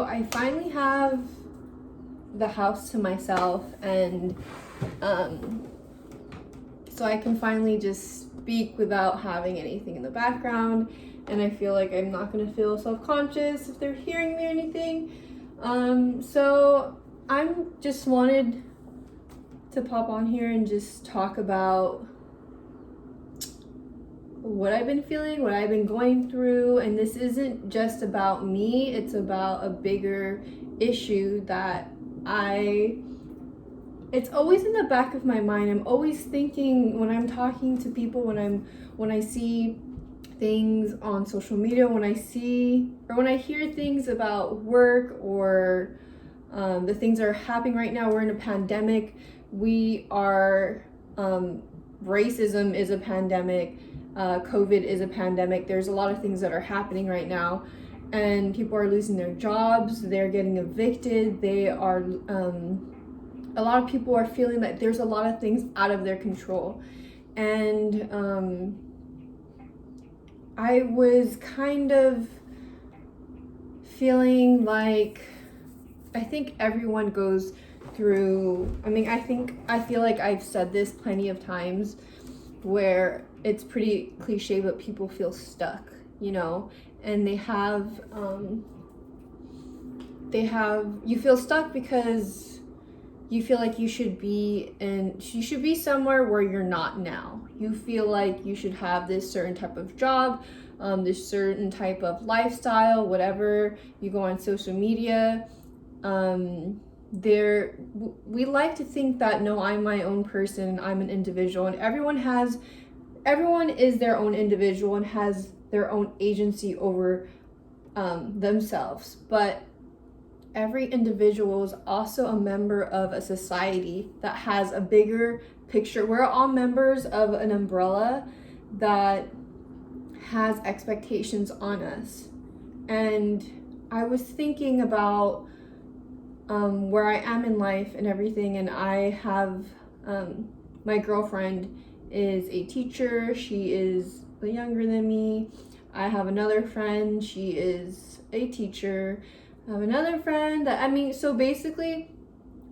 so I finally have the house to myself, and so I can finally just speak without having anything in the background, and I feel like I'm not gonna feel self-conscious if they're hearing me or anything. So I'm just wanted to pop on here and just talk about what I've been feeling, what I've been going through, and this isn't just about me, it's about a bigger issue that it's always in the back of my mind. I'm always thinking when I'm talking to people, when I see things on social media, when I hear things about work or the things that are happening right now. We're in a pandemic. Racism is a pandemic. COVID is a pandemic. There's a lot of things that are happening right now, and people are losing their jobs. They're getting evicted. A lot of people are feeling that there's a lot of things out of their control. And I was kind of feeling like, I think everyone goes through, I feel like I've said this plenty of times where it's pretty cliche, but people feel stuck, and you feel stuck because you feel like you should be somewhere where you're not now. You feel like you should have this certain type of job, this certain type of lifestyle, whatever. You go on social media, we like to think that, no, I'm my own person, I'm an individual, and everyone is their own individual and has their own agency over themselves. But every individual is also a member of a society that has a bigger picture. We're all members of an umbrella that has expectations on us. And I was thinking about where I am in life and everything, and I have my girlfriend is a teacher. She is younger than me. I have another friend. She is a teacher. I have another friend so basically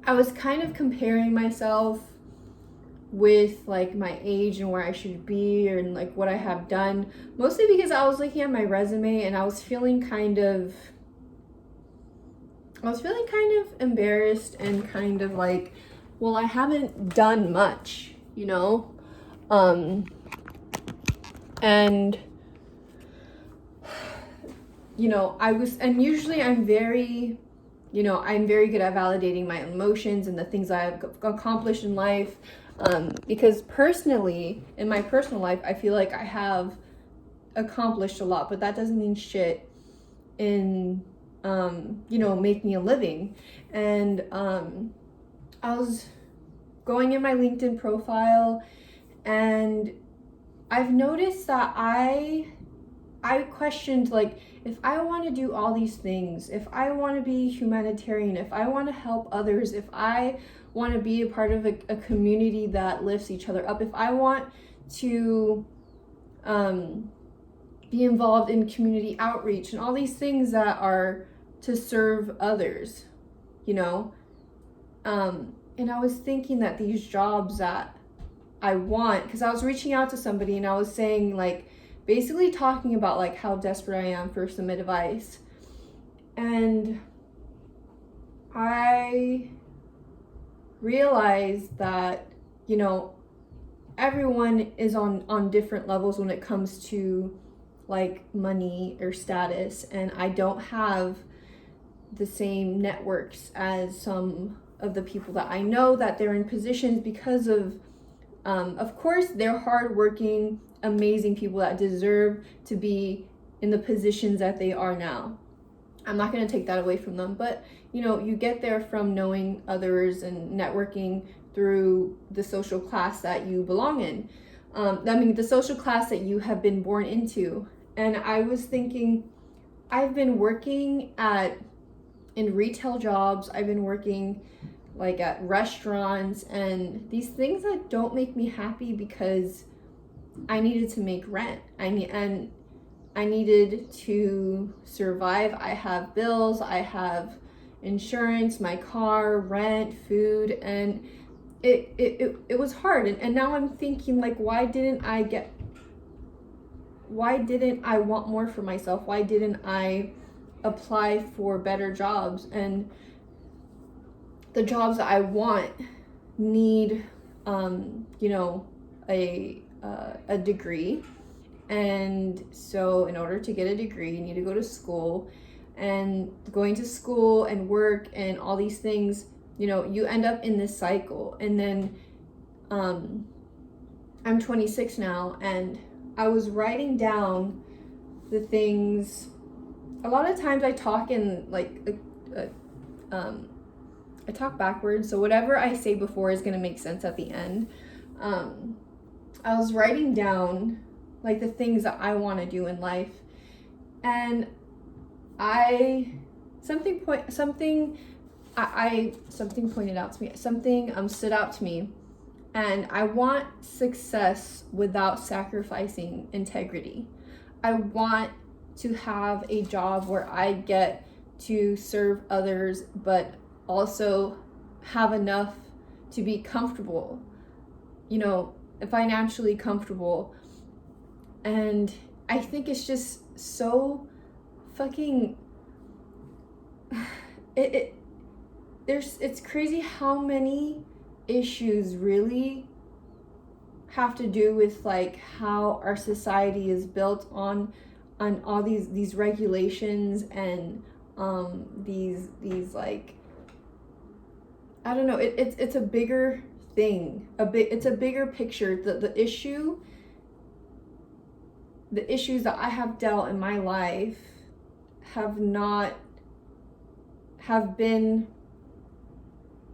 I was kind of comparing myself with like my age and where I should be, and like what I have done, mostly because I was looking at my resume and I was feeling kind of embarrassed and kind of like, well, I haven't done much, and usually I'm very good at validating my emotions and the things I've accomplished in life, because personally, in my personal life, I feel like I have accomplished a lot, but that doesn't mean shit in making a living. And I was going in my LinkedIn profile, and I've noticed that I questioned, like, if I want to do all these things, if I want to be humanitarian, if I want to help others, if I want to be a part of a community that lifts each other up, if I want to be involved in community outreach and all these things that are to serve others, and I was thinking that these jobs that I want, because I was reaching out to somebody and I was saying, like, basically talking about like how desperate I am for some advice. And I realized that, everyone is on different levels when it comes to like money or status, and I don't have the same networks as some of the people that I know that they're in positions because of course, they're hardworking, amazing people that deserve to be in the positions that they are now. I'm not going to take that away from them, but you get there from knowing others and networking through the social class that you belong in. The social class that you have been born into. And I was thinking, I've been working in retail jobs. I've been working like at restaurants, and these things that don't make me happy because I needed to make rent. And I needed to survive. I have bills, I have insurance, my car, rent, food, and it was hard. And now I'm thinking, like, why didn't I want more for myself? Why didn't I apply for better jobs? And the jobs that I want need, you know, a degree. And so in order to get a degree, you need to go to school, and going to school and work and all these things, you know, you end up in this cycle. And then I'm 26 now, and I was writing down the things. A lot of times I talk in like I talk backwards, so whatever I say before is gonna make sense at the end. I was writing down like the things that I want to do in life, and something pointed out to me, something stood out to me, and I want success without sacrificing integrity. I want to have a job where I get to serve others, but also have enough to be comfortable, you know, financially comfortable. And I think it's just so fucking it's crazy how many issues really have to do with like how our society is built on all these regulations and these like, I don't know, it's a bigger thing, it's a bigger picture. The issues that I have dealt in my life have been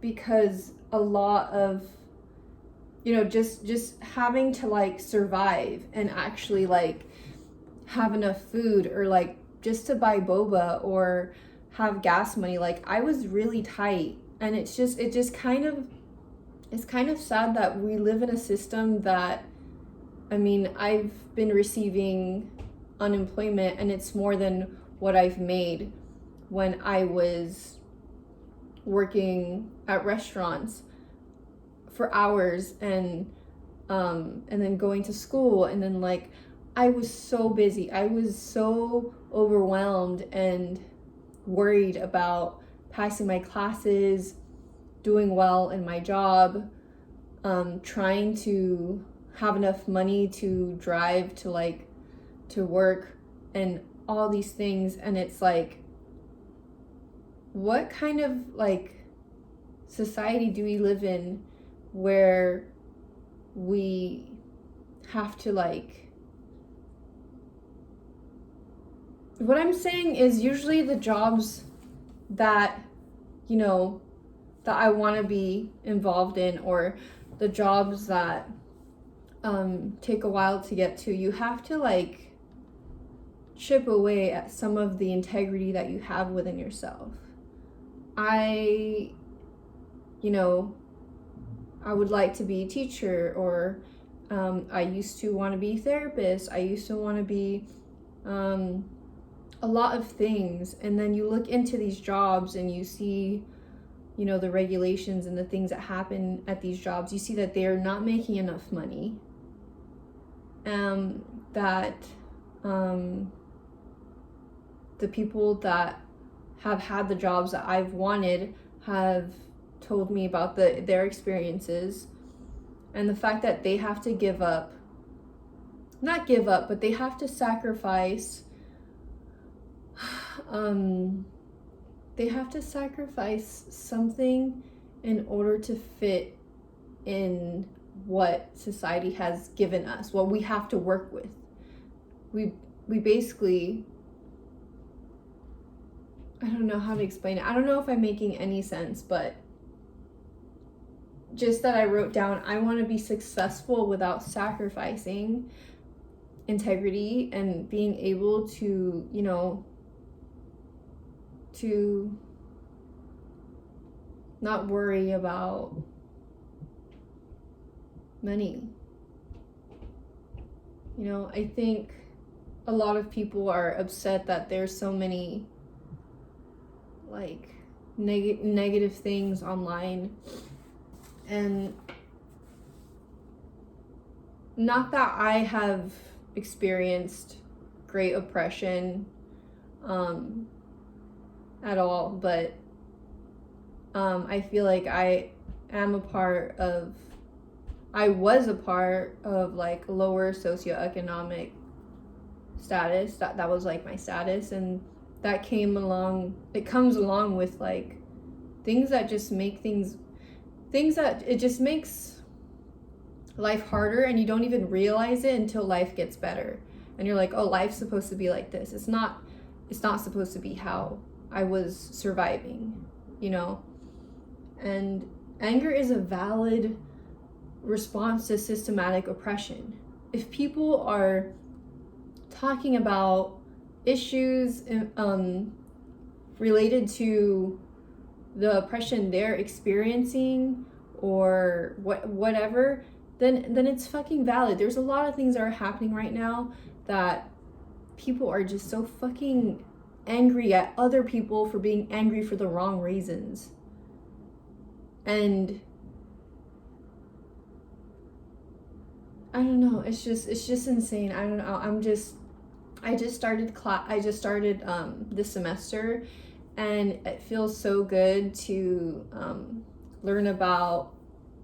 because a lot of, you know, just having to like survive and actually like have enough food, or like just to buy boba or have gas money. Like I was really tight, and it's kind of sad that we live in a system that, I mean, I've been receiving unemployment, and it's more than what I've made when I was working at restaurants for hours, and then going to school, and then like I was so busy. I was so overwhelmed and worried about passing my classes, doing well in my job, trying to have enough money to drive to work and all these things. And it's like, what kind of like society do we live in where we have to like, what I'm saying is usually the jobs that, you know, that I want to be involved in, or the jobs that take a while to get to, you have to like chip away at some of the integrity that you have within yourself. I would like to be a teacher, or I used to want to be a therapist. I used to want to be a lot of things. And then you look into these jobs and you see, you know, the regulations and the things that happen at these jobs. You see that they are not making enough money. That the people that have had the jobs that I've wanted have told me about their experiences, and the fact that they have to but they have to sacrifice something in order to fit in what society has given us, what we have to work with. We basically, I don't know how to explain it. I don't know if I'm making any sense, but just that I wrote down, I want to be successful without sacrificing integrity, and being able to, you know, to not worry about money. You know, I think a lot of people are upset that there's so many like negative things online, and not that I have experienced great oppression at all, but I feel like I was a part of like lower socioeconomic status. That was like my status, and that comes along with like things that just make things that it just makes life harder, and you don't even realize it until life gets better, and you're like, oh, life's supposed to be like this. It's not supposed to be how I was surviving, you know. And anger is a valid response to systematic oppression. If people are talking about issues related to the oppression they're experiencing or whatever, then it's fucking valid. There's a lot of things that are happening right now that people are just so fucking angry at other people for being angry for the wrong reasons. And I don't know, it's just insane. I don't know. I just started this semester, and it feels so good to learn about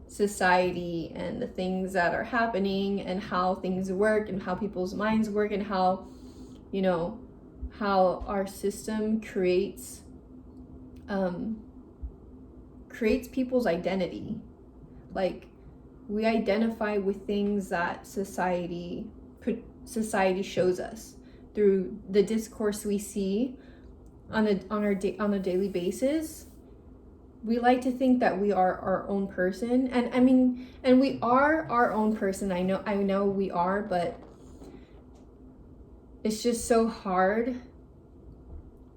society and the things that are happening and how things work and how people's minds work and how, you know, how our system creates people's identity. Like, we identify with things that society shows us through the discourse we see on a daily basis. We like to think that we are our own person, and we are our own person. I know we are, but it's just so hard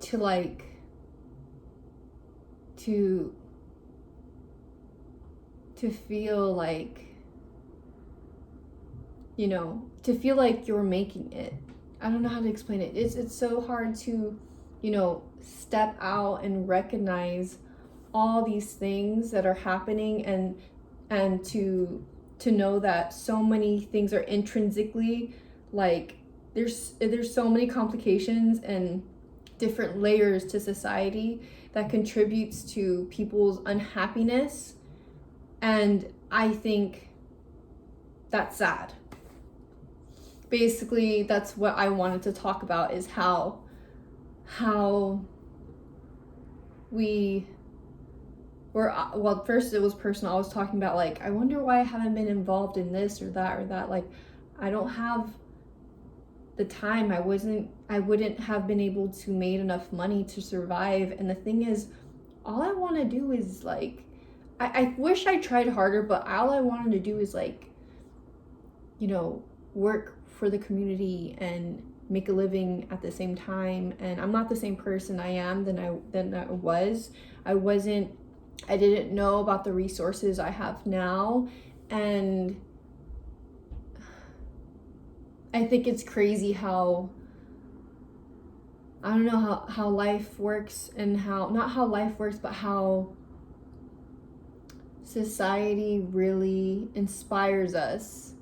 to like to feel like, you know, to feel like you're making it. I don't know how to explain it. It's so hard to, you know, step out and recognize all these things that are happening, and to know that so many things are intrinsically, like, there's so many complications and different layers to society that contributes to people's unhappiness. And I think that's sad. Basically, that's what I wanted to talk about, is how we were, well, first it was personal. I was talking about, like, I wonder why I haven't been involved in this or that. Like, I don't have the time. I wouldn't have been able to make enough money to survive. And the thing is, all I want to do is, like, I wish I tried harder, but all I wanted to do is, like, you know, work for the community and make a living at the same time. And I'm not the same person I am than I was. I didn't know about the resources I have now, and I think it's crazy how, I don't know how life works, and not how life works, but how society really inspires us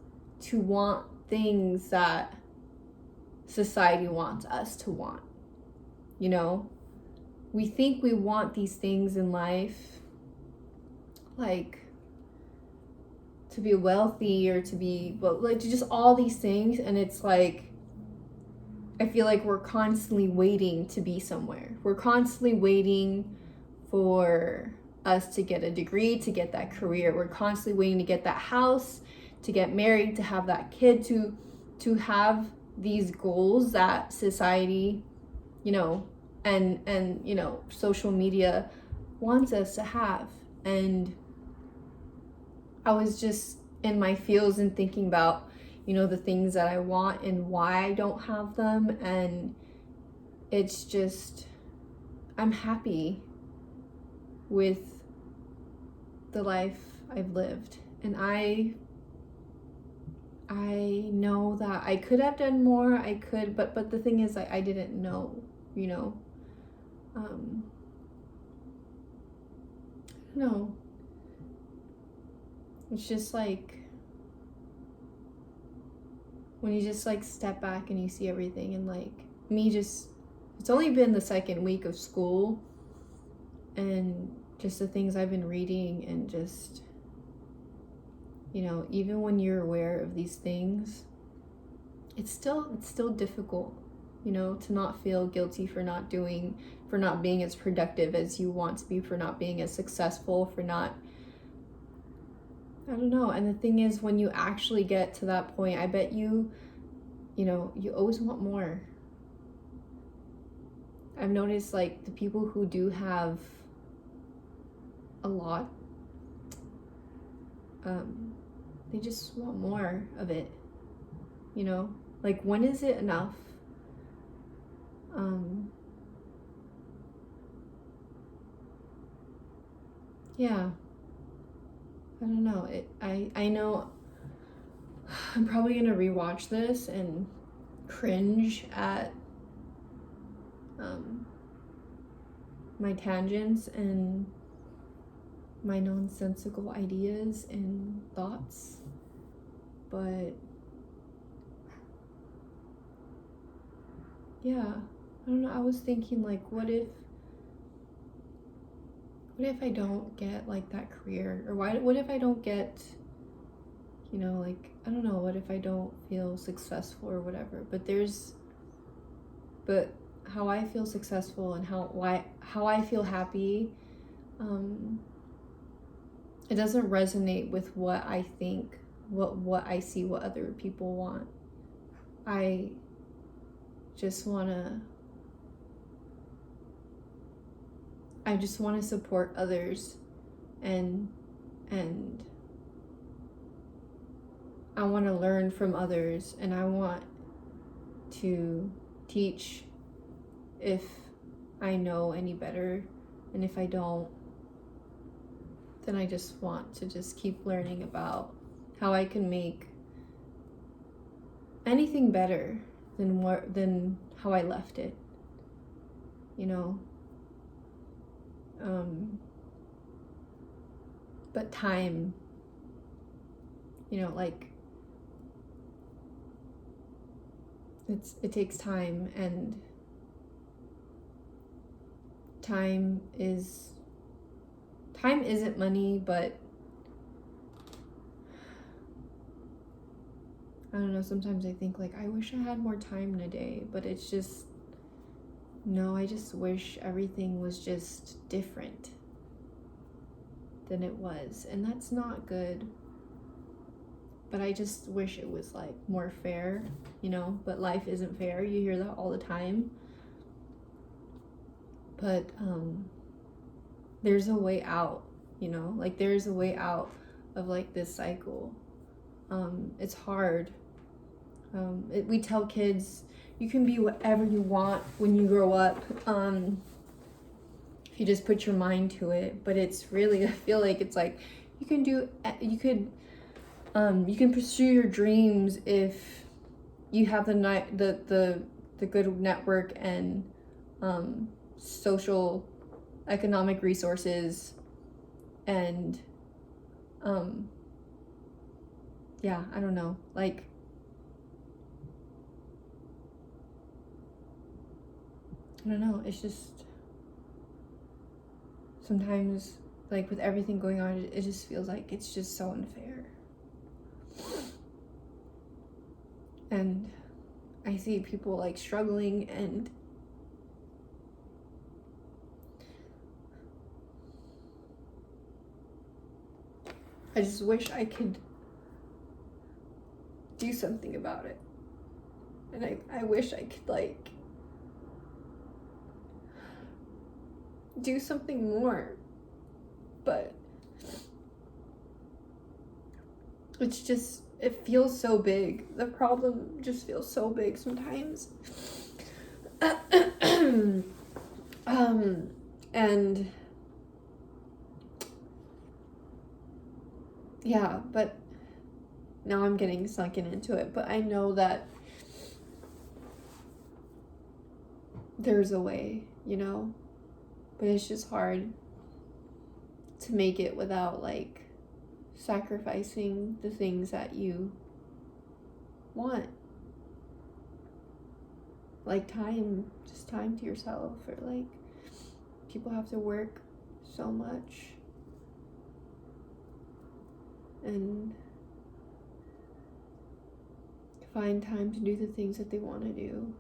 to want things that society wants us to want. You know, we think we want these things in life, like to be wealthy or to be, but like just all these things, and it's like, I feel like we're constantly waiting to be somewhere. We're constantly waiting for us to get a degree, to get that career. We're constantly waiting to get that house, to get married, to have that kid, to have these goals that society, you know, and you know, social media wants us to have. And I was just in my feels and thinking about, you know, the things that I want and why I don't have them. And it's just, I'm happy with the life I've lived. And I I know that I could have done more. But the thing is, I didn't know, you know. No, it's just like when you just like step back and you see everything, and like me, just it's only been the second week of school, and just the things I've been reading, and just, you know, even when you're aware of these things, it's still difficult, you know, to not feel guilty for not being as productive as you want to be, for not being as successful, for not, I don't know. And the thing is, when you actually get to that point, I bet you know, you always want more. I've noticed like the people who do have a lot, they just want more of it, you know? Like, when is it enough? Yeah, I don't know. I know I'm probably gonna rewatch this and cringe at my tangents and my nonsensical ideas and thoughts, but yeah, I don't know. I was thinking, like, what if I don't get like that career, or what if I don't get, you know, like, I don't know, what if I don't feel successful or whatever. But how I feel successful and how I feel happy, it doesn't resonate with what I think, what I see, what other people want. I just want to support others, and I want to learn from others, and I want to teach if I know any better, and if I don't, then I just want to just keep learning about how I can make anything better than how I left it, you know. But time, you know, like, it takes time, and time isn't money, but I don't know, sometimes I think like, I wish I had more time in a day, but it's just, no, I just wish everything was just different than it was, and that's not good. But I just wish it was like more fair, you know, but life isn't fair. You hear that all the time. But there's a way out, you know, like there's a way out of like this cycle. It's hard. We tell kids you can be whatever you want when you grow up, if you just put your mind to it. But it's really, I feel like it's like you can pursue your dreams if you have the good network and social economic resources, and yeah, I don't know, like, I don't know, it's just sometimes, like, with everything going on, it just feels like it's just so unfair. And I see people like struggling, and I just wish I could do something about it. And I wish I could like do something more, but it's just, it feels so big. The problem just feels so big sometimes. And yeah, but now I'm getting sunken into it, but I know that there's a way, you know, but it's just hard to make it without like sacrificing the things that you want, like time, just time to yourself, or like people have to work so much and find time to do the things that they want to do,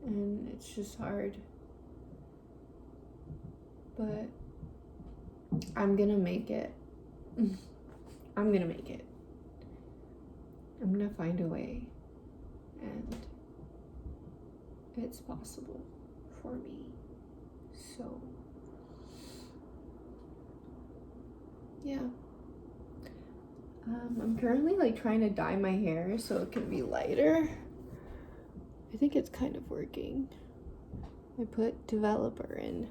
and it's just hard, but I'm gonna make it. I'm gonna make it. I'm gonna find a way, and it's possible for me. So yeah, I'm currently like trying to dye my hair so it can be lighter. I think it's kind of working. I put developer in.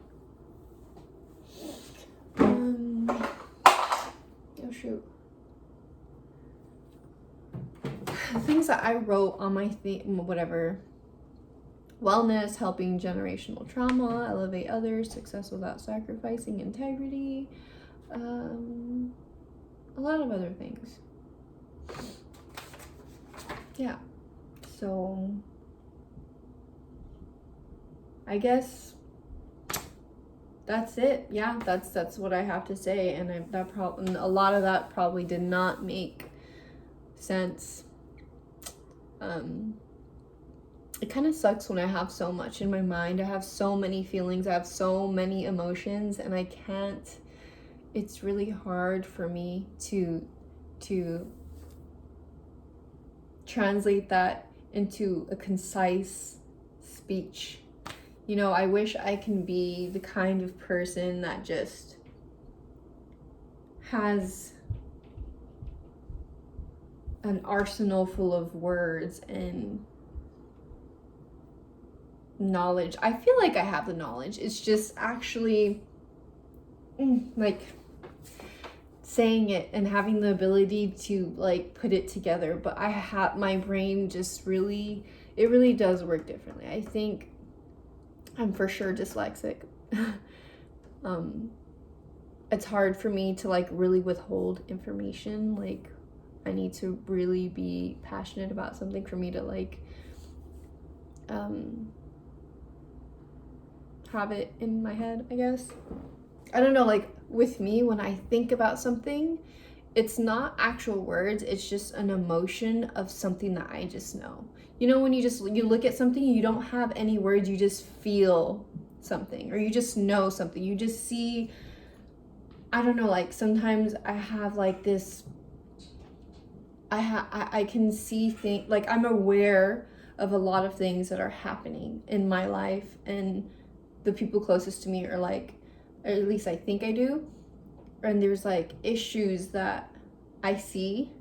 Oh shoot. The things that I wrote on my whatever. Wellness, helping generational trauma, elevate others, success without sacrificing integrity, a lot of other things. Yeah, so I guess that's it. Yeah, that's what I have to say, and a lot of that probably did not make sense. It kind of sucks when I have so much in my mind. I have so many feelings, I have so many emotions, and I can't, it's really hard for me to translate that into a concise speech. You know, I wish I can be the kind of person that just has an arsenal full of words and knowledge. I feel like I have the knowledge. It's just actually like saying it and having the ability to like put it together. But I have, my brain just really, it really does work differently. I think I'm for sure dyslexic. It's hard for me to like really withhold information. Like I need to really be passionate about something for me to like have it in my head, I guess. I don't know, like with me, when I think about something, it's not actual words, it's just an emotion of something that I just know. You know, when you look at something, you don't have any words, you just feel something, or you just know something, you just see, I don't know, like sometimes I have like this, I can see things, like I'm aware of a lot of things that are happening in my life, and the people closest to me are like, or at least I think I do, and there's like issues that I see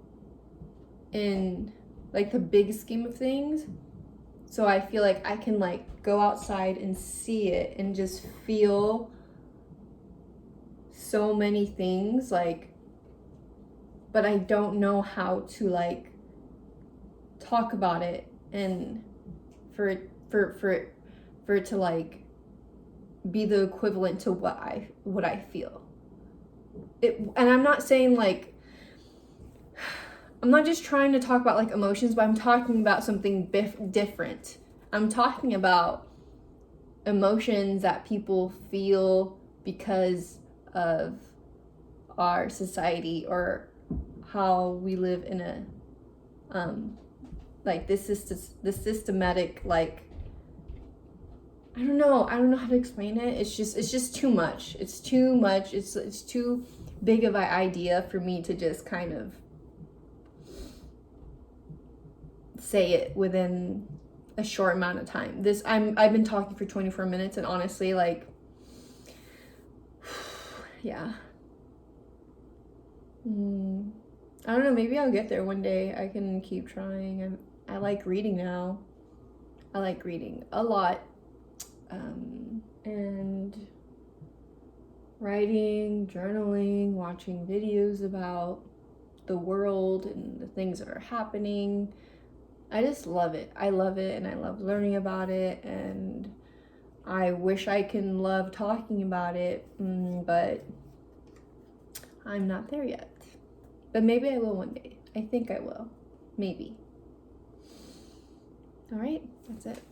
in like the big scheme of things. So I feel like I can like go outside and see it and just feel so many things, like, but I don't know how to like talk about it and for it to like be the equivalent to what I feel. And I'm not saying like, I'm not just trying to talk about like emotions, but I'm talking about something different. I'm talking about emotions that people feel because of our society or how we live in a like this systematic, like, I don't know how to explain it. It's just too much. It's too much. It's too big of an idea for me to just kind of say it within a short amount of time. I've been talking for 24 minutes, and honestly, like, yeah. I don't know, maybe I'll get there one day. I can keep trying. I like reading now. I like reading a lot. And writing, journaling, watching videos about the world and the things that are happening. I just love it. I love it, and I love learning about it, and I wish I can love talking about it, but I'm not there yet. But maybe I will one day. I think I will. Maybe. All right, that's it.